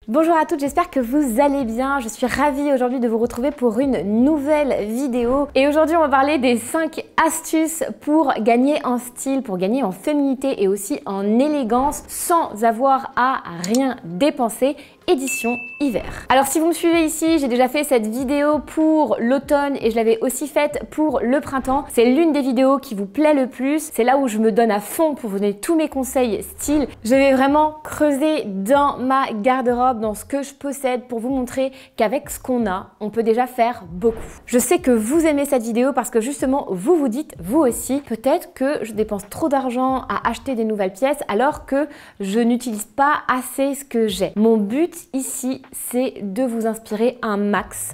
Bonjour à toutes, j'espère que vous allez bien. Je suis ravie aujourd'hui de vous retrouver pour une nouvelle vidéo. Et aujourd'hui, on va parler des 5 astuces pour gagner en style, pour gagner en féminité et aussi en élégance sans avoir à rien dépenser. Édition hiver. Alors si vous me suivez ici, j'ai déjà fait cette vidéo pour l'automne et je l'avais aussi faite pour le printemps. C'est l'une des vidéos qui vous plaît le plus. C'est là où je me donne à fond pour vous donner tous mes conseils style. Je vais vraiment creuser dans ma garde-robe, dans ce que je possède pour vous montrer qu'avec ce qu'on a, on peut déjà faire beaucoup. Je sais que vous aimez cette vidéo parce que justement, vous vous dites, vous aussi, peut-être que je dépense trop d'argent à acheter des nouvelles pièces alors que je n'utilise pas assez ce que j'ai. Mon but ici, c'est de vous inspirer un max.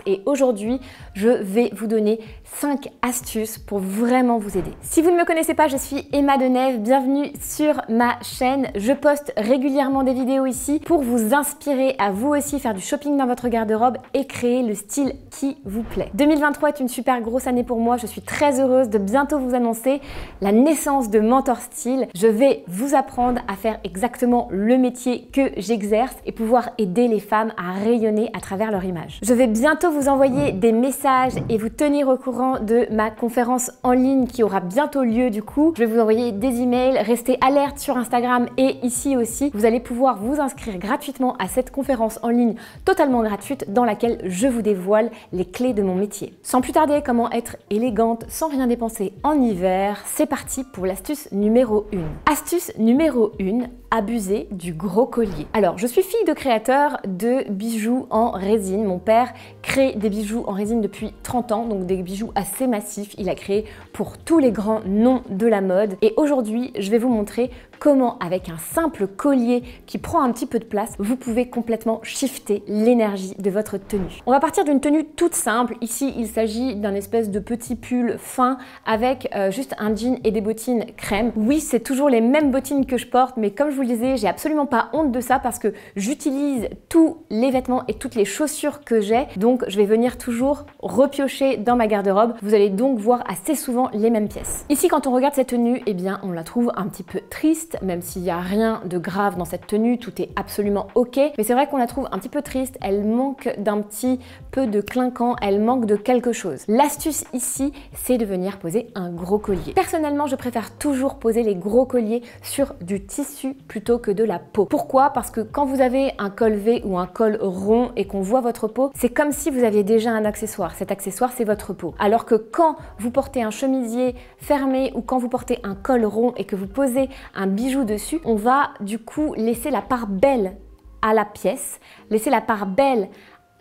Et aujourd'hui, je vais vous donner 5 astuces pour vraiment vous aider. Si vous ne me connaissez pas, je suis Emma Denève. Bienvenue sur ma chaîne. Je poste régulièrement des vidéos ici pour vous inspirer à vous aussi faire du shopping dans votre garde-robe et créer le style qui vous plaît. 2023 est une super grosse année pour moi. Je suis très heureuse de bientôt vous annoncer la naissance de Mentor Style. Je vais vous apprendre à faire exactement le métier que j'exerce et pouvoir aider les femmes à rayonner à travers leur image. Je vais bientôt vous envoyer des messages et vous tenir au courant de ma conférence en ligne qui aura bientôt lieu du coup. Je vais vous envoyer des emails, restez alerte sur Instagram et ici aussi. Vous allez pouvoir vous inscrire gratuitement à cette conférence en ligne totalement gratuite dans laquelle je vous dévoile les clés de mon métier. Sans plus tarder, comment être élégante sans rien dépenser en hiver, c'est parti pour l'astuce numéro 1. Astuce numéro 1, abuser du gros collier. Alors, je suis fille de créateur de bijoux en résine. Mon père crée des bijoux en résine depuis 30 ans, donc des bijoux assez massifs. Il a créé pour tous les grands noms de la mode. Et aujourd'hui, je vais vous montrer comment, avec un simple collier qui prend un petit peu de place, vous pouvez complètement shifter l'énergie de votre tenue. On va partir d'une tenue toute simple. Ici, il s'agit d'un espèce de petit pull fin avec juste un jean et des bottines crème. Oui, c'est toujours les mêmes bottines que je porte, mais comme je vous le disais, j'ai absolument pas honte de ça parce que j'utilise tous les vêtements et toutes les chaussures que j'ai. Donc, je vais venir toujours repiocher dans ma garde-robe. Vous allez donc voir assez souvent les mêmes pièces. Ici, quand on regarde cette tenue, eh bien, on la trouve un petit peu triste, même s'il n'y a rien de grave dans cette tenue, tout est absolument ok. Mais c'est vrai qu'on la trouve un petit peu triste, elle manque d'un petit peu de clinquant, elle manque de quelque chose. L'astuce ici, c'est de venir poser un gros collier. Personnellement, je préfère toujours poser les gros colliers sur du tissu plutôt que de la peau. Pourquoi? Parce que quand vous avez un col V ou un col rond et qu'on voit votre peau, c'est comme si vous aviez déjà un accessoire. Cet accessoire, c'est votre peau. Alors que quand vous portez un chemisier fermé ou quand vous portez un col rond et que vous posez un bijou dessus, on va du coup laisser la part belle à la pièce, laisser la part belle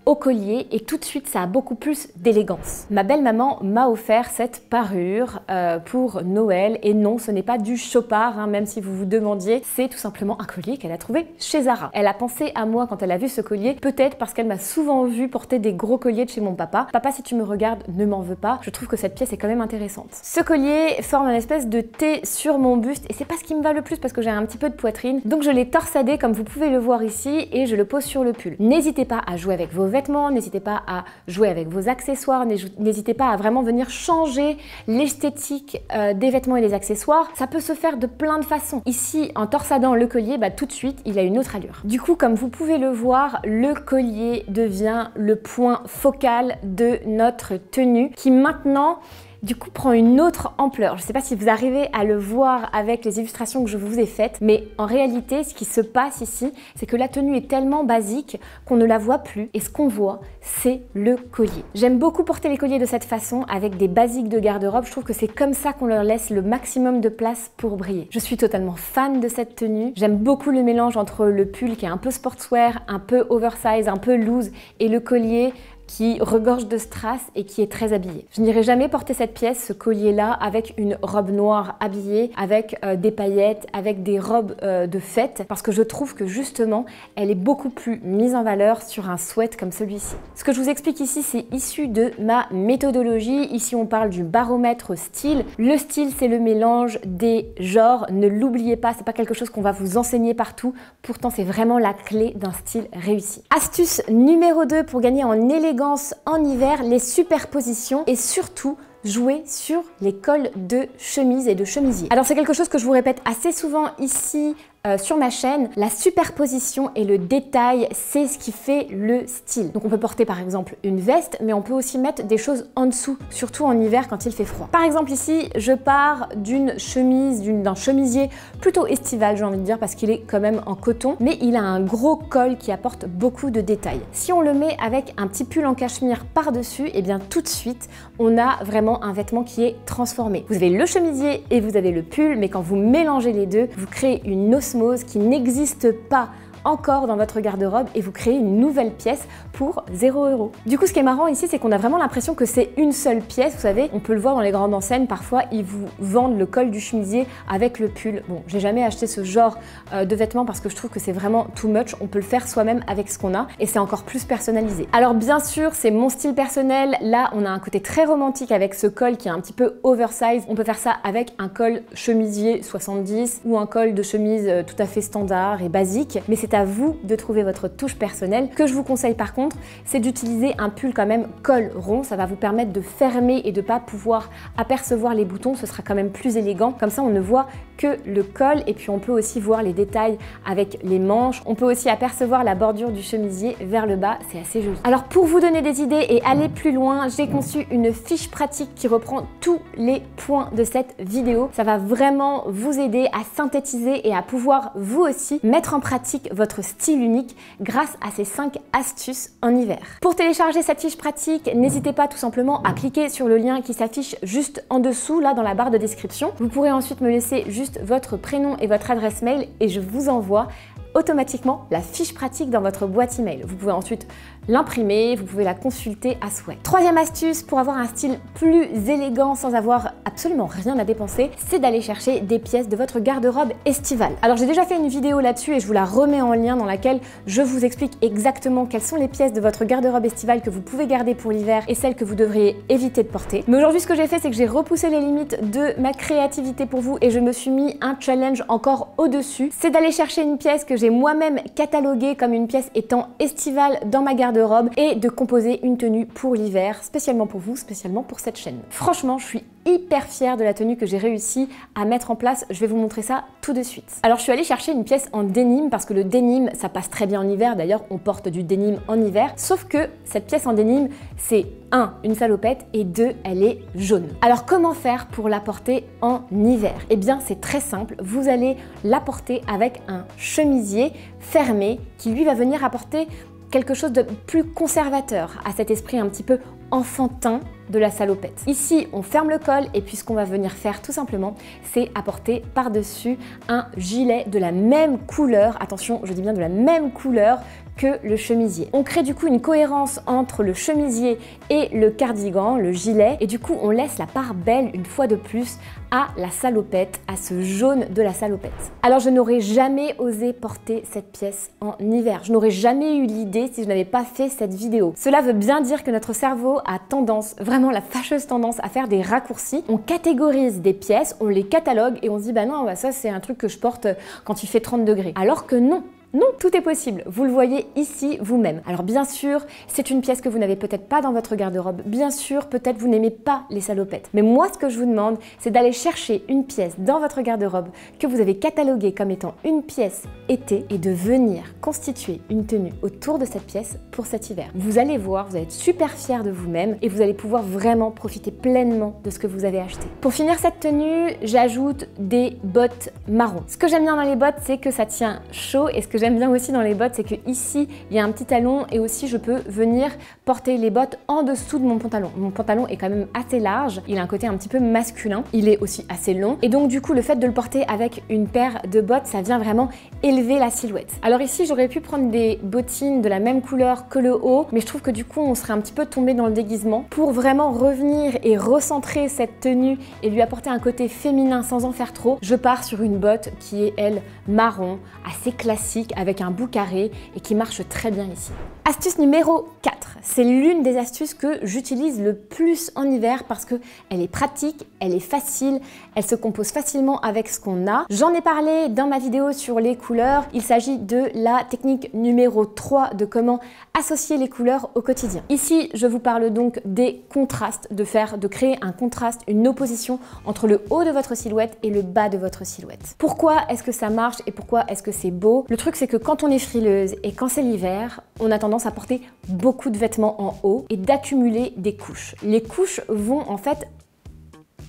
au collier et tout de suite ça a beaucoup plus d'élégance. Ma belle-maman m'a offert cette parure pour Noël et non, ce n'est pas du chopard, hein, même si vous vous demandiez, c'est tout simplement un collier qu'elle a trouvé chez Zara. Elle a pensé à moi quand elle a vu ce collier, peut-être parce qu'elle m'a souvent vu porter des gros colliers de chez mon papa. Papa, si tu me regardes, ne m'en veux pas, je trouve que cette pièce est quand même intéressante. Ce collier forme une espèce de T sur mon buste et c'est pas ce qui me va le plus parce que j'ai un petit peu de poitrine, donc je l'ai torsadé comme vous pouvez le voir ici et je le pose sur le pull. N'hésitez pas à jouer avec vos vêtements, n'hésitez pas à jouer avec vos accessoires, n'hésitez pas à vraiment venir changer l'esthétique des vêtements et des accessoires. Ça peut se faire de plein de façons. Ici, en torsadant le collier, bah, tout de suite, il a une autre allure. Du coup, comme vous pouvez le voir, le collier devient le point focal de notre tenue qui maintenant du coup prend une autre ampleur. Je ne sais pas si vous arrivez à le voir avec les illustrations que je vous ai faites, mais en réalité, ce qui se passe ici, c'est que la tenue est tellement basique qu'on ne la voit plus et ce qu'on voit, c'est le collier. J'aime beaucoup porter les colliers de cette façon avec des basiques de garde-robe. Je trouve que c'est comme ça qu'on leur laisse le maximum de place pour briller. Je suis totalement fan de cette tenue. J'aime beaucoup le mélange entre le pull qui est un peu sportswear, un peu oversize, un peu loose et le collier qui regorge de strass et qui est très habillé. Je n'irai jamais porter cette pièce, ce collier-là, avec une robe noire habillée, avec des paillettes, avec des robes de fête, parce que je trouve que justement, elle est beaucoup plus mise en valeur sur un sweat comme celui-ci. Ce que je vous explique ici, c'est issu de ma méthodologie. Ici, on parle du baromètre style. Le style, c'est le mélange des genres. Ne l'oubliez pas, c'est pas quelque chose qu'on va vous enseigner partout. Pourtant, c'est vraiment la clé d'un style réussi. Astuce numéro 2 pour gagner en élégance en hiver, les superpositions et surtout jouer sur les cols de chemise et de chemisier. Alors c'est quelque chose que je vous répète assez souvent ici sur ma chaîne, la superposition et le détail, c'est ce qui fait le style. Donc on peut porter par exemple une veste, mais on peut aussi mettre des choses en dessous, surtout en hiver quand il fait froid. Par exemple ici, je pars d'une chemise, d'un chemisier plutôt estival, j'ai envie de dire, parce qu'il est quand même en coton, mais il a un gros col qui apporte beaucoup de détails. Si on le met avec un petit pull en cachemire par-dessus, et bien tout de suite, on a vraiment un vêtement qui est transformé. Vous avez le chemisier et vous avez le pull, mais quand vous mélangez les deux, vous créez une osmose qui n'existe pas encore dans votre garde-robe et vous créez une nouvelle pièce pour 0 €. Du coup, ce qui est marrant ici, c'est qu'on a vraiment l'impression que c'est une seule pièce. Vous savez, on peut le voir dans les grandes enseignes, parfois ils vous vendent le col du chemisier avec le pull. Bon, j'ai jamais acheté ce genre de vêtements parce que je trouve que c'est vraiment too much. On peut le faire soi-même avec ce qu'on a et c'est encore plus personnalisé. Alors bien sûr, c'est mon style personnel. Là, on a un côté très romantique avec ce col qui est un petit peu oversize. On peut faire ça avec un col chemisier 70 ou un col de chemise tout à fait standard et basique, mais c'est à vous de trouver votre touche personnelle. Ce que je vous conseille par contre, c'est d'utiliser un pull quand même col rond. Ça va vous permettre de fermer et de pas pouvoir apercevoir les boutons. Ce sera quand même plus élégant. Comme ça, on ne voit que le col et puis on peut aussi voir les détails avec les manches. On peut aussi apercevoir la bordure du chemisier vers le bas. C'est assez joli. Alors pour vous donner des idées et aller plus loin, j'ai conçu une fiche pratique qui reprend tous les points de cette vidéo. Ça va vraiment vous aider à synthétiser et à pouvoir vous aussi mettre en pratique votre style unique grâce à ces 5 astuces en hiver. Pour télécharger cette fiche pratique, n'hésitez pas tout simplement à cliquer sur le lien qui s'affiche juste en dessous, là dans la barre de description. Vous pourrez ensuite me laisser juste votre prénom et votre adresse mail et je vous envoie automatiquement la fiche pratique dans votre boîte email. Vous pouvez ensuite l'imprimer, vous pouvez la consulter à souhait. Troisième astuce pour avoir un style plus élégant sans avoir absolument rien à dépenser, c'est d'aller chercher des pièces de votre garde-robe estivale. Alors j'ai déjà fait une vidéo là-dessus et je vous la remets en lien dans laquelle je vous explique exactement quelles sont les pièces de votre garde-robe estivale que vous pouvez garder pour l'hiver et celles que vous devriez éviter de porter. Mais aujourd'hui ce que j'ai fait, c'est que j'ai repoussé les limites de ma créativité pour vous et je me suis mis un challenge encore au-dessus. C'est d'aller chercher une pièce que j'ai moi-même cataloguée comme une pièce étant estivale dans ma garde-robe et de composer une tenue pour l'hiver, spécialement pour vous, spécialement pour cette chaîne. Franchement, je suis hyper fière de la tenue que j'ai réussi à mettre en place. Je vais vous montrer ça tout de suite. Alors je suis allée chercher une pièce en denim parce que le denim, ça passe très bien en hiver. D'ailleurs, on porte du denim en hiver. Sauf que cette pièce en denim, c'est 1, une salopette et 2, elle est jaune. Alors comment faire pour la porter en hiver? Eh bien, c'est très simple. Vous allez la porter avec un chemisier fermé qui lui va venir apporter quelque chose de plus conservateur à cet esprit un petit peu enfantin de la salopette. Ici, on ferme le col et puis ce qu'on va venir faire tout simplement, c'est apporter par-dessus un gilet de la même couleur, attention, je dis bien de la même couleur que le chemisier. On crée du coup une cohérence entre le chemisier et le cardigan, le gilet, et du coup on laisse la part belle une fois de plus à la salopette, à ce jaune de la salopette. Alors je n'aurais jamais osé porter cette pièce en hiver. Je n'aurais jamais eu l'idée si je n'avais pas fait cette vidéo. Cela veut bien dire que notre cerveau a tendance, vraiment la fâcheuse tendance à faire des raccourcis. On catégorise des pièces, on les catalogue et on se dit bah non, bah ça c'est un truc que je porte quand il fait 30 degrés. Alors que non. Non, tout est possible. Vous le voyez ici vous-même. Alors bien sûr, c'est une pièce que vous n'avez peut-être pas dans votre garde-robe. Bien sûr, peut-être vous n'aimez pas les salopettes. Mais moi, ce que je vous demande, c'est d'aller chercher une pièce dans votre garde-robe que vous avez cataloguée comme étant une pièce été et de venir constituer une tenue autour de cette pièce pour cet hiver. Vous allez voir, vous allez être super fiers de vous-même et vous allez pouvoir vraiment profiter pleinement de ce que vous avez acheté. Pour finir cette tenue, j'ajoute des bottes marron. Ce que j'aime bien dans les bottes, c'est que ça tient chaud et ce que j'aime bien aussi dans les bottes, c'est que ici il y a un petit talon et aussi je peux venir porter les bottes en dessous de mon pantalon. Mon pantalon est quand même assez large, il a un côté un petit peu masculin, il est aussi assez long et donc du coup le fait de le porter avec une paire de bottes, ça vient vraiment élever la silhouette. Alors ici j'aurais pu prendre des bottines de la même couleur que le haut, mais je trouve que du coup on serait un petit peu tombé dans le déguisement. Pour vraiment revenir et recentrer cette tenue et lui apporter un côté féminin sans en faire trop, je pars sur une botte qui est elle marron, assez classique avec un bout carré et qui marche très bien ici. Astuce numéro 4. 4. C'est l'une des astuces que j'utilise le plus en hiver parce qu'elle est pratique, elle est facile, elle se compose facilement avec ce qu'on a. J'en ai parlé dans ma vidéo sur les couleurs. Il s'agit de la technique numéro 3 de comment associer les couleurs au quotidien. Ici, je vous parle donc des contrastes, de créer un contraste, une opposition entre le haut de votre silhouette et le bas de votre silhouette. Pourquoi est-ce que ça marche et pourquoi est-ce que c'est beau? Le truc, c'est que quand on est frileuse et quand c'est l'hiver, on a tendance à porter beaucoup de vêtements en haut et d'accumuler des couches. Les couches vont en fait,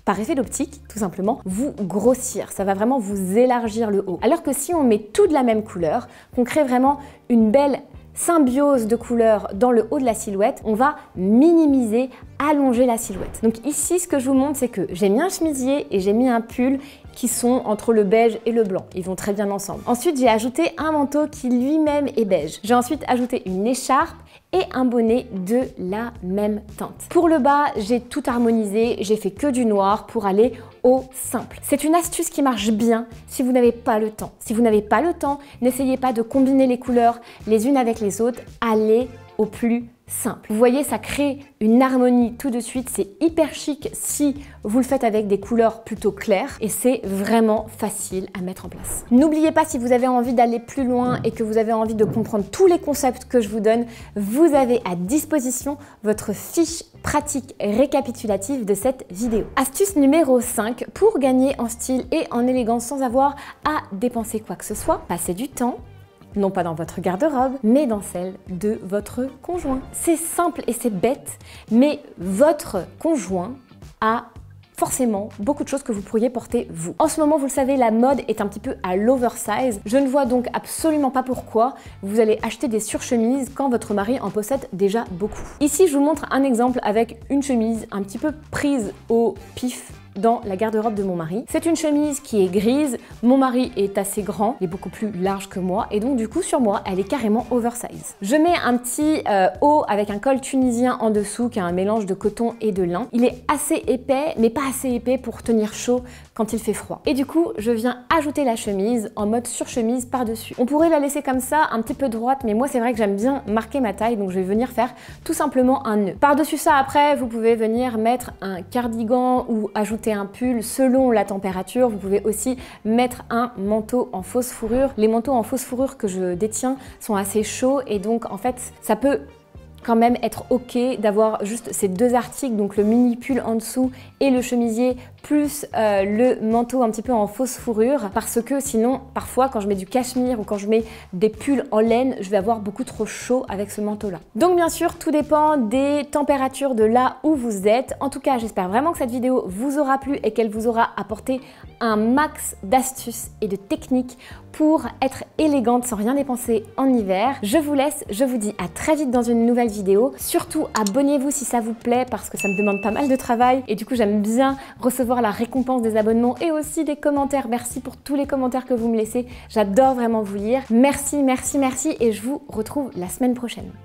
par effet d'optique, tout simplement, vous grossir. Ça va vraiment vous élargir le haut. Alors que si on met tout de la même couleur, qu'on crée vraiment une belle symbiose de couleurs dans le haut de la silhouette, on va minimiser, allonger la silhouette. Donc ici, ce que je vous montre, c'est que j'ai mis un chemisier et j'ai mis un pull qui sont entre le beige et le blanc. Ils vont très bien ensemble. Ensuite, j'ai ajouté un manteau qui lui-même est beige. J'ai ensuite ajouté une écharpe et un bonnet de la même teinte. Pour le bas, j'ai tout harmonisé, j'ai fait que du noir pour aller au simple. C'est une astuce qui marche bien si vous n'avez pas le temps. Si vous n'avez pas le temps, n'essayez pas de combiner les couleurs les unes avec les autres, allez au plus simple. Vous voyez, ça crée une harmonie tout de suite, c'est hyper chic si vous le faites avec des couleurs plutôt claires et c'est vraiment facile à mettre en place. N'oubliez pas, si vous avez envie d'aller plus loin et que vous avez envie de comprendre tous les concepts que je vous donne, vous avez à disposition votre fiche pratique récapitulative de cette vidéo. Astuce numéro 5 pour gagner en style et en élégance sans avoir à dépenser quoi que ce soit, passez du temps, non pas dans votre garde-robe, mais dans celle de votre conjoint. C'est simple et c'est bête, mais votre conjoint a forcément beaucoup de choses que vous pourriez porter vous. En ce moment, vous le savez, la mode est un petit peu à l'oversize. Je ne vois donc absolument pas pourquoi vous allez acheter des surchemises quand votre mari en possède déjà beaucoup. Ici, je vous montre un exemple avec une chemise un petit peu prise au pif dans la garde-robe de mon mari. C'est une chemise qui est grise, mon mari est assez grand, il est beaucoup plus large que moi et donc du coup sur moi elle est carrément oversize. Je mets un petit haut avec un col tunisien en dessous qui est un mélange de coton et de lin. Il est assez épais mais pas assez épais pour tenir chaud quand il fait froid. Et du coup je viens ajouter la chemise en mode surchemise par-dessus. On pourrait la laisser comme ça un petit peu droite mais moi c'est vrai que j'aime bien marquer ma taille donc je vais venir faire tout simplement un nœud. Par-dessus ça après vous pouvez venir mettre un cardigan ou ajouter un pull selon la température. Vous pouvez aussi mettre un manteau en fausse fourrure. Les manteaux en fausse fourrure que je détiens sont assez chauds et donc en fait ça peut quand même être ok d'avoir juste ces deux articles, donc le mini pull en dessous et le chemisier plus le manteau un petit peu en fausse fourrure parce que sinon parfois quand je mets du cachemire ou quand je mets des pulls en laine je vais avoir beaucoup trop chaud avec ce manteau là. Donc bien sûr tout dépend des températures de là où vous êtes. En tout cas j'espère vraiment que cette vidéo vous aura plu et qu'elle vous aura apporté un max d'astuces et de techniques pour être élégante sans rien dépenser en hiver. Je vous laisse, je vous dis à très vite dans une nouvelle vidéo. Surtout abonnez-vous si ça vous plaît parce que ça me demande pas mal de travail et du coup j'aime bien recevoir la récompense des abonnements et aussi des commentaires. Merci pour tous les commentaires que vous me laissez. J'adore vraiment vous lire. Merci, merci, merci et je vous retrouve la semaine prochaine.